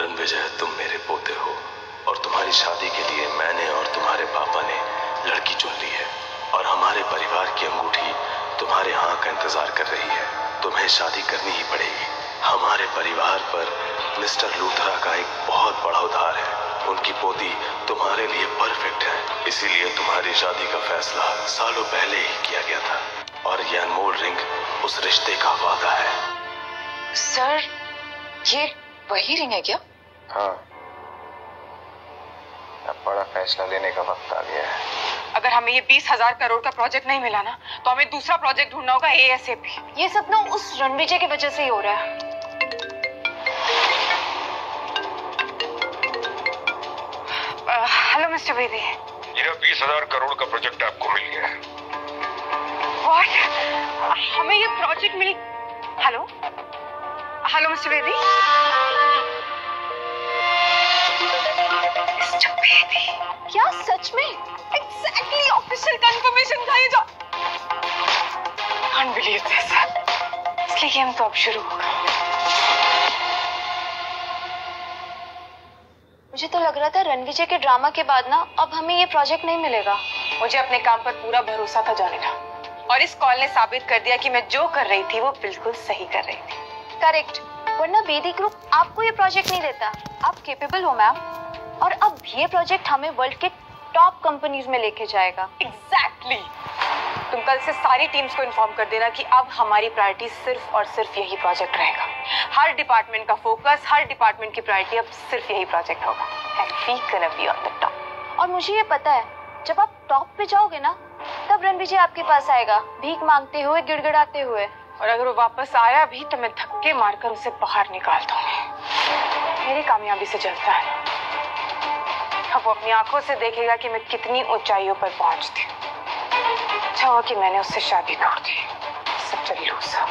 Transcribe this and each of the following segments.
रणविजय, तुम मेरे पोते हो और तुम्हारी शादी के लिए मैंने और तुम्हारे पापा ने लड़की चुन ली है और हमारे परिवार की अंगूठी तुम्हारे हाँ का इंतजार कर रही है। तुम्हें शादी करनी ही पड़ेगी। हमारे परिवार पर मिस्टर लूथरा का एक बहुत बड़ा उधार है। उनकी पोती तुम्हारे लिए परफेक्ट है, इसीलिए तुम्हारी शादी का फैसला सालों पहले ही किया गया था और यह अनमोल रिंग उस रिश्ते का वादा है। सर, ये वही रिंग है क्या? हाँ, अब बड़ा फैसला लेने का वक्त आ गया है। अगर हमें ये 20,000 करोड़ का प्रोजेक्ट नहीं मिला ना, तो हमें दूसरा प्रोजेक्ट ढूंढना होगा ASAP। ये सब ना उस रणविजय की वजह से ही हो रहा है। Hello mister Bedi. ये 20,000 करोड़ का प्रोजेक्ट आपको मिल गया है। व्हाट? हमें ये प्रोजेक्ट मिल... hello hello mister Bedi. Mister Bedi, क्या सच में? एग्जैक्टली ऑफिशियल कंफर्मेशन था ये जो... Can't believe this। इसलिए गेम तो अब शुरू होगा। मुझे तो लग रहा था रणविजय के ड्रामा के बाद ना अब हमें ये प्रोजेक्ट नहीं मिलेगा। मुझे अपने काम पर पूरा भरोसा था जानेटा, और इस कॉल ने साबित कर दिया कि मैं जो कर रही थी वो बिल्कुल सही कर रही थी। करेक्ट, वरना बेदी ग्रुप आपको ये प्रोजेक्ट नहीं देता। आप केपेबल हो मैम, और अब ये प्रोजेक्ट हमें वर्ल्ड के टॉप कंपनीज में लेके जाएगा। एग्जैक्टली। तुम कल से सारी टीम्स को इन्फॉर्म कर देना कि अब हमारी प्रायोरिटी सिर्फ और सिर्फ यही प्रोजेक्ट रहेगा। हर डिपार्टमेंट का फोकस, हर डिपार्टमेंट की प्रायोरिटी अब सिर्फ यही प्रोजेक्ट होगा। And we gonna be on the top। और मुझे ये पता है, जब आप टॉप पे जाओगे ना, तब रणविजय आपके पास आएगा, भीख मांगते हुए, गिड़गिड़ाते हुए। और अगर वो वापस आया भी तो मैं धक्के मारकर उसे बाहर निकाल दूंगी। मेरी कामयाबी से जलता है। अब वो अपनी आंखों से देखेगा कि मैं कितनी ऊंचाइयों पर पहुंचती। अच्छा हुआ कि मैंने उससे शादी कर दी। सच अ लूजर।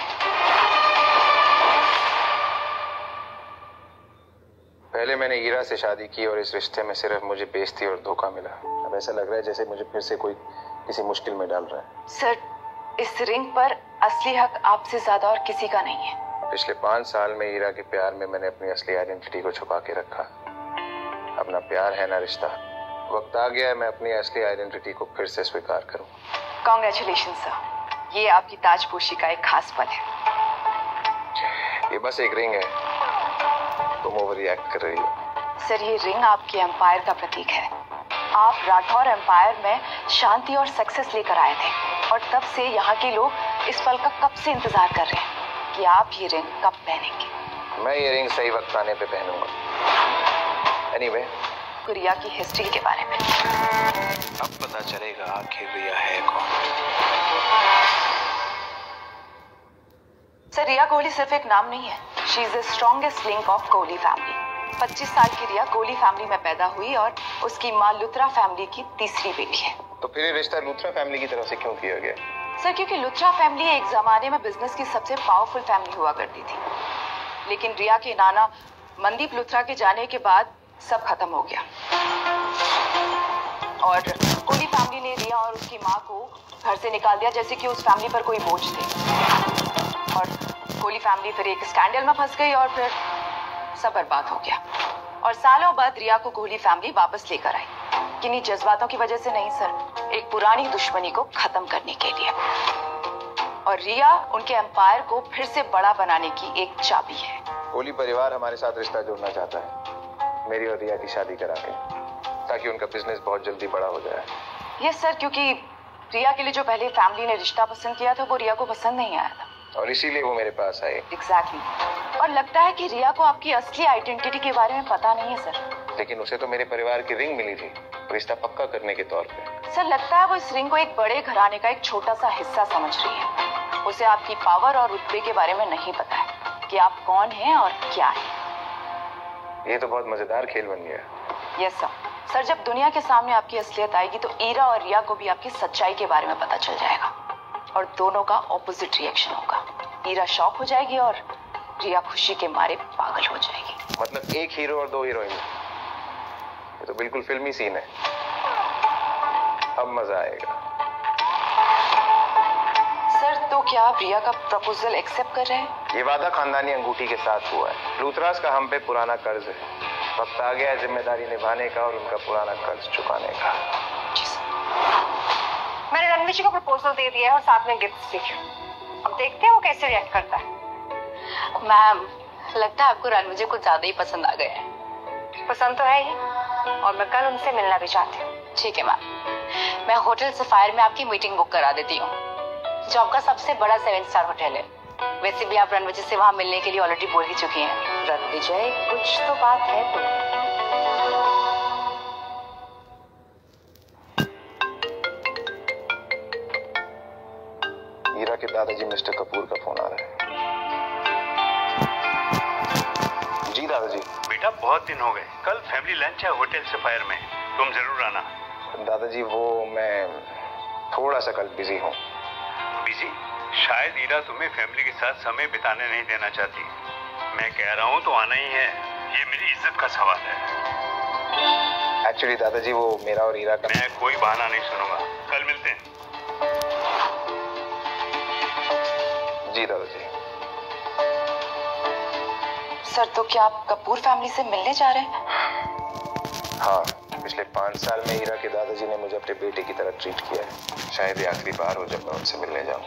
पहले मैंने ईरा से शादी की और इस रिश्ते में सिर्फ मुझे बेइज्जती और धोखा मिला। अब ऐसा लग रहा है जैसे मुझे फिर से कोई किसी मुश्किल में डाल रहा है। सर, इस रिंग पर असली हक आपसे ज्यादा और किसी का नहीं है। पिछले 5 साल में ईरा के प्यार में मैंने अपनी असली आइडेंटिटी को छुपा के रखा। अब ना प्यार है ना रिश्ता। वक्त आ गया है मैं अपनी असली आइडेंटिटी को फिर से स्वीकार करूं। कांग्रेचुलेशन सर, ये आपकी ताजपोशी का एक खास पल है। ये बस एक रिंग है, तुम ओवर रिएक्ट कर रही हो। सर, ये रिंग आपके एम्पायर का प्रतीक है। आप राठौर एम्पायर में शांति और सक्सेस लेकर आए थे, और तब से यहाँ के लोग इस पल का कब से इंतजार कर रहे हैं कि आप ये रिंग कब पहनेंगे। मैं ये रिंग सही वक्त आने पे पहनूंगा। एनीवे, रिया की हिस्ट्री के बारे में अब पता चलेगा आखिर रिया है कौन। सर, रिया कोहली सिर्फ एक नाम नहीं है। She is the strongest link of Kohli family. 25 साल की रिया कोहली फैमिली में पैदा हुई और उसकी माँ लुथरा फैमिली की तीसरी बेटी है। तो फिर ये रिश्ता लूथरा फैमिली की तरफ से क्यों किया गया? सर, क्योंकि लुथरा फैमिली एक जमाने में बिजनेस की सबसे पावरफुल फैमिली हुआ करती थी, लेकिन रिया के नाना मनदीप लुथरा के जाने के बाद सब खत्म हो गया और कोहली फैमिली ने रिया और उसकी माँ को घर से निकाल दिया, जैसे कि उस फैमिली पर कोई बोझ थे। और कोहली फैमिली फिर एक स्कैंडल में फंस गई और फिर सब बर्बाद हो गया। और सालों बाद रिया को कोहली फैमिली वापस लेकर आई, किन्हीं जज्बातों की वजह से नहीं सर, एक पुरानी दुश्मनी को खत्म करने के लिए। और रिया उनके एम्पायर को फिर से बड़ा बनाने की एक चाबी है। कोहली परिवार हमारे साथ रिश्ता जोड़ना चाहता है, मेरी और रिया की शादी करा के, ताकि उनका बिजनेस बहुत जल्दी बड़ा हो जाए। यस सर, क्योंकि रिया के लिए जो पहले फैमिली ने रिश्ता पसंद किया था वो रिया को पसंद नहीं आया था, और इसीलिए वो मेरे पास आए। एग्जैक्टली। और लगता है कि रिया को आपकी असली आइडेंटिटी के बारे में पता नहीं है सर। लेकिन उसे तो मेरे परिवार की रिंग मिली थी, रिश्ता पक्का करने के तौर पे। सर, लगता है वो इस रिंग को एक बड़े घराने का एक छोटा सा हिस्सा समझ रही है। उसे आपकी पावर और रुतबे के बारे में नहीं पता है कि आप कौन हैं और क्या है। ये तो बहुत मजेदार खेल बन गया। Yes sir. सर, जब दुनिया के सामने आपकी असलियत आएगी तो ईरा और रिया को भी आपकी सच्चाई के बारे में पता चल जाएगा, और दोनों का ऑपोजिट रिएक्शन होगा। ईरा शॉक हो जाएगी और रिया खुशी के मारे पागल हो जाएगी। मतलब एक हीरो और 2 हीरोइन। ये तो बिल्कुल फिल्मी सीन है। अब मजा आएगा। सर, तो क्या आप रिया का प्रपोजल एक्सेप्ट कर रहे हैं? ये वादा खानदानी अंगूठी के साथ हुआ है। लूथरास का हम पे पुराना कर्ज है। वक्त आ गया है जिम्मेदारी निभाने का और उनका पुराना कर्ज चुकाने का। मैंने रणवीर जी को प्रपोजल दे दिया है और साथ में गिफ्ट भी। अब देखते हैं वो कैसे रिएक्ट करता है। मैम, लगता है आपको रणवीर जी कुछ ज्यादा ही पसंद आ गए हैं। पसंद तो है ही, और मैं कल उनसे मिलना भी चाहती हूँ। ठीक है मैम, मैं होटल सफायर में आपकी मीटिंग बुक करा देती हूँ, जो आपका सबसे बड़ा 7 स्टार होटल है। वैसे भी आप रणविजय से वहां मिलने के लिए ऑलरेडी बोल ही चुकी हैं। रणविजय, कुछ तो बात है तो। हीरा के दादाजी मिस्टर कपूर का फोन आ रहा है। जी दादाजी। बेटा, बहुत दिन हो गए। कल फैमिली लंच है होटल सफायर में, तुम जरूर आना। दादाजी वो मैं थोड़ा सा कल बिजी हूँ। बिजी? शायद हीरा तुम्हें फैमिली के साथ समय बिताने नहीं देना चाहती। मैं कह रहा हूँ तो आना ही है, ये मेरी इज्जत का सवाल है। एक्चुअली दादाजी वो मेरा और हीरा का। मैं कोई बहाना नहीं सुनूंगा, कल मिलते हैं। जी दादाजी। सर, तो क्या आप कपूर फैमिली से मिलने जा रहे हैं? हाँ, पिछले 5 साल में हीरा के दादाजी ने मुझे अपने बेटे की तरह ट्रीट किया है। शायद ये आखिरी बार हो जब मैं उनसे मिलने जाऊं।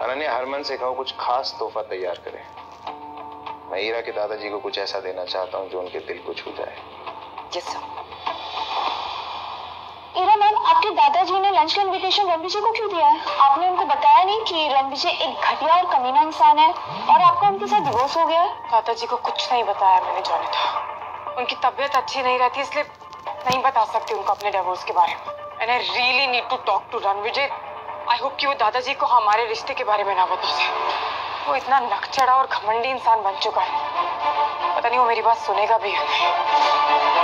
अनन्या, हरमन से कहो कुछ खास तोहफा तैयार करे। मैं हीरा के दादाजी को कुछ ऐसा देना चाहता हूँ जो उनके दिल को छू जाए। Yes sir. हीरा मैम, आपके दादाजी ने लंच का इनविटेशन रणविजय को क्यों दिया है? आपने उनको बताया नहीं कि रणविजय एक घटिया और कमीना इंसान है और आपका उनके साथ डिवोर्स हो गया है? दादाजी को कुछ नहीं बताया मैंने, जाने था। उनकी तबीयत अच्छी नहीं रहती, इसलिए नहीं बता सकती उनको अपने डिवोर्स के बारे में। And I really need to talk to Ranvijay. I hope कि वो दादाजी को हमारे रिश्ते के बारे में ना बता दे। वो इतना नकचड़ा और घमंडी इंसान बन चुका है, पता नहीं वो मेरी बात सुनेगा भी या नहीं।